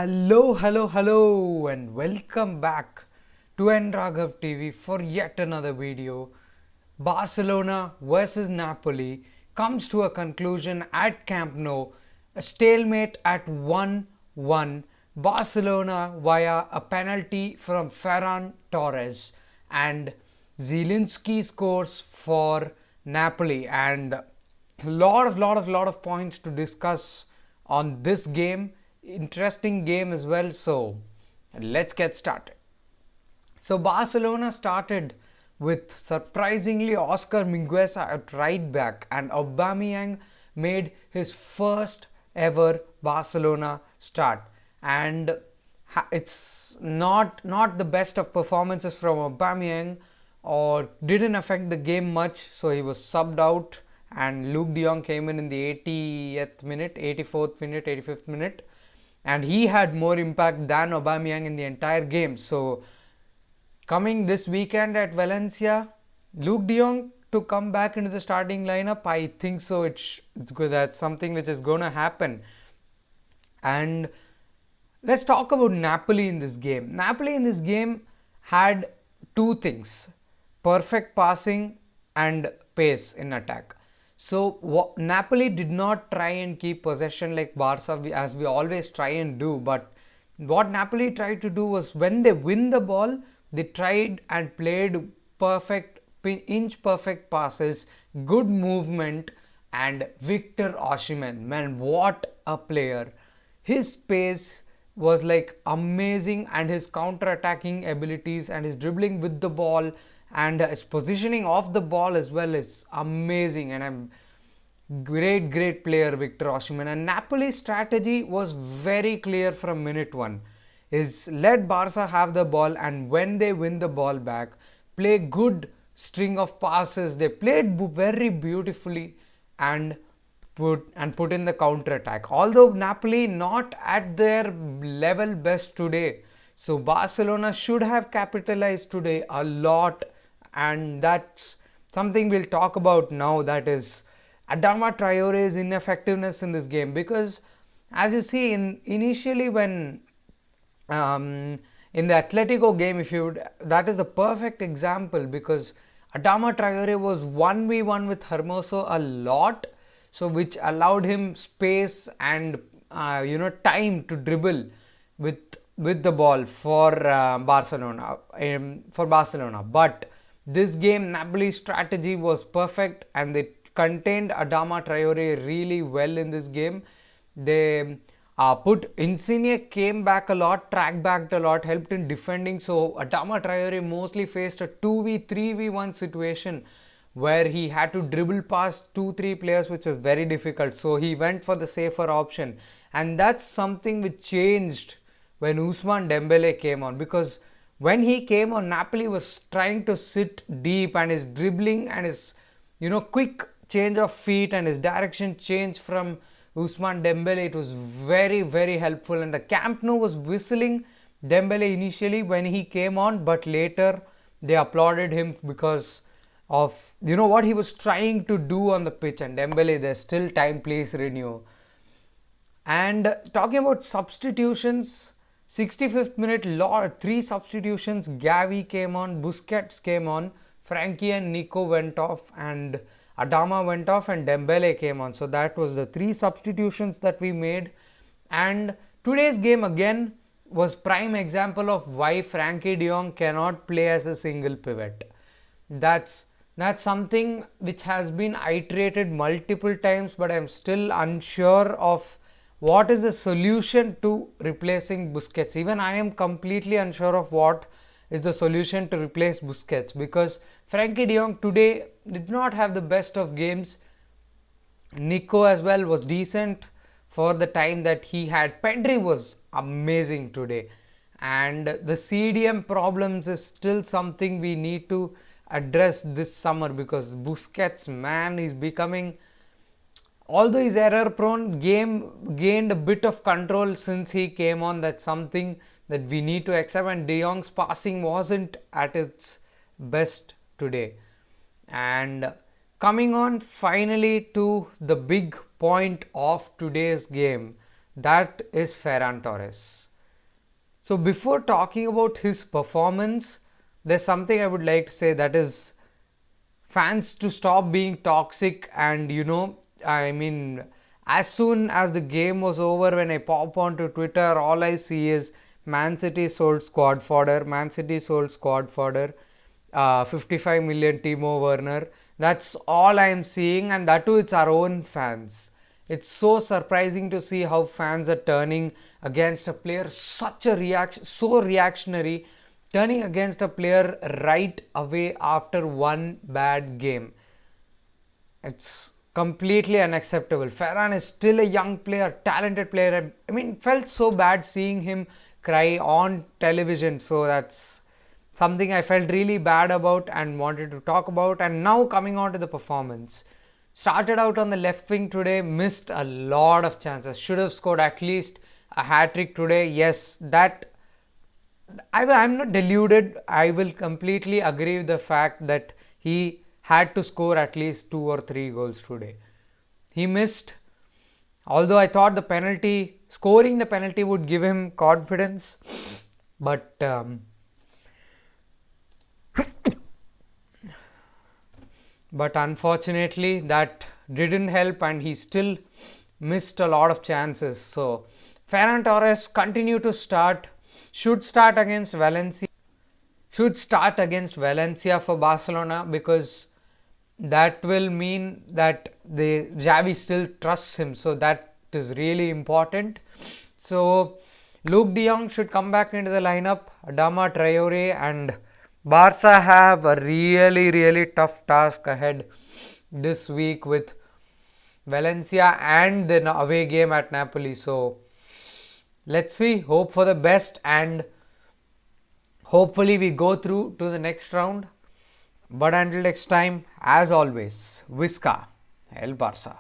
Hello, and welcome back to Raghav TV for yet another video. Barcelona versus Napoli comes to a conclusion at Camp Nou, a stalemate at 1-1. Barcelona via a penalty from Ferran Torres, and Zielinski scores for Napoli, and lot of points to discuss on this game. Interesting game as well, so let's get started. So Barcelona started with surprisingly Oscar Mingueza at right back, and Aubameyang made his first ever Barcelona start. And it's not the best of performances from Aubameyang, or didn't affect the game much, so he was subbed out, and Luke de Jong came in the 80th minute, 84th minute, 85th minute, and he had more impact than Aubameyang in the entire game. So coming this weekend at Valencia, Luke de Jong to come back into the starting lineup, I think so. It's good. That's something which is going to happen. And let's talk about Napoli in this game. Napoli in this game had two things: perfect passing and pace in attack. So Napoli did not try and keep possession like Barca, as we always try and do. But what Napoli tried to do was, when they win the ball, they tried and played perfect, inch perfect passes, good movement, and Victor Osimhen, man, what a player! His pace was like amazing, and his counter attacking abilities and his dribbling with the ball and his positioning of the ball as well is amazing. And I'm great player Victor Osimhen. And Napoli's strategy was very clear from minute one: is let Barca have the ball, and when they win the ball back, play good string of passes. They played very beautifully and put in the counter attack. Although Napoli not at their level best today, so Barcelona should have capitalized today a lot, and that's something we'll talk about now. That is Adama Traore's ineffectiveness in this game, because as you see, initially when in the Atletico game, if you that is a perfect example, because Adama Traore was 1v1 with Hermoso a lot, so which allowed him space and time to dribble with the ball for Barcelona. But this game, Napoli's strategy was perfect, and they contained Adama Traore really well in this game. They put Insigne came back a lot, track backed a lot, helped in defending. So Adama Traore mostly faced a 2v3v1 situation where he had to dribble past 2-3 players, which is very difficult. So he went for the safer option, and that's something which changed when Ousmane Dembele came on, because when he came on, Napoli was trying to sit deep, and his dribbling and his quick change of feet and his direction change from Ousmane Dembele, it was very helpful. And the Camp Nou was whistling Dembele initially when he came on, but later they applauded him because of what he was trying to do on the pitch. And Dembele, there's still time, please renew. And talking about substitutions, 65th minute, 3 substitutions. Gavi came on, Busquets came on, Frankie and Nico went off, and Adama went off, and Dembele came on. So that was the 3 substitutions that we made. And today's game again was prime example of why Frankie de Jong cannot play as a single pivot. That's something which has been iterated multiple times, but I'm still unsure of what is the solution to replacing Busquets. Even I am completely unsure of what is the solution to replace Busquets, because Frankie de Jong today did not have the best of games. Nico as well was decent for the time that he had. Pedri was amazing today, and the CDM problems is still something we need to address this summer, because Busquets, man, is becoming, although he's error prone, gained a bit of control since he came on. That's something that we need to accept, and De Jong's passing wasn't at its best today. And coming on finally to the big point of today's game, that is Ferran Torres. So before talking about his performance, there's something I would like to say, that is fans to stop being toxic. And I mean, as soon as the game was over, when I pop onto Twitter, all I see is Man City sold squad fodder, Man City sold squad fodder, 55 million Timo Werner. That's all I am seeing, and that too it's our own fans. It's so surprising to see how fans are turning against a player, such a reaction, so reactionary, turning against a player right away after one bad game. It's completely unacceptable. Ferran is still a young player, talented player. I mean, it felt so bad seeing him cry on television. So that's something I felt really bad about and wanted to talk about. And now coming on to the performance. Started out on the left wing today, missed a lot of chances. Should have scored at least a hat trick today. Yes, that I'm not deluded. I will completely agree with the fact that he had to score at least 2 or 3 goals today. He missed, although I thought scoring the penalty would give him confidence, but unfortunately that didn't help, and he still missed a lot of chances. So Ferran Torres should start against Valencia for Barcelona, because that will mean that the Xavi still trusts him, so that is really important. So Luke De Jong should come back into the lineup. Adama Traore, and Barca have a really tough task ahead this week with Valencia and the away game at Napoli. So let's see, hope for the best, and hopefully we go through to the next round. But until next time, as always, Visca El Barça.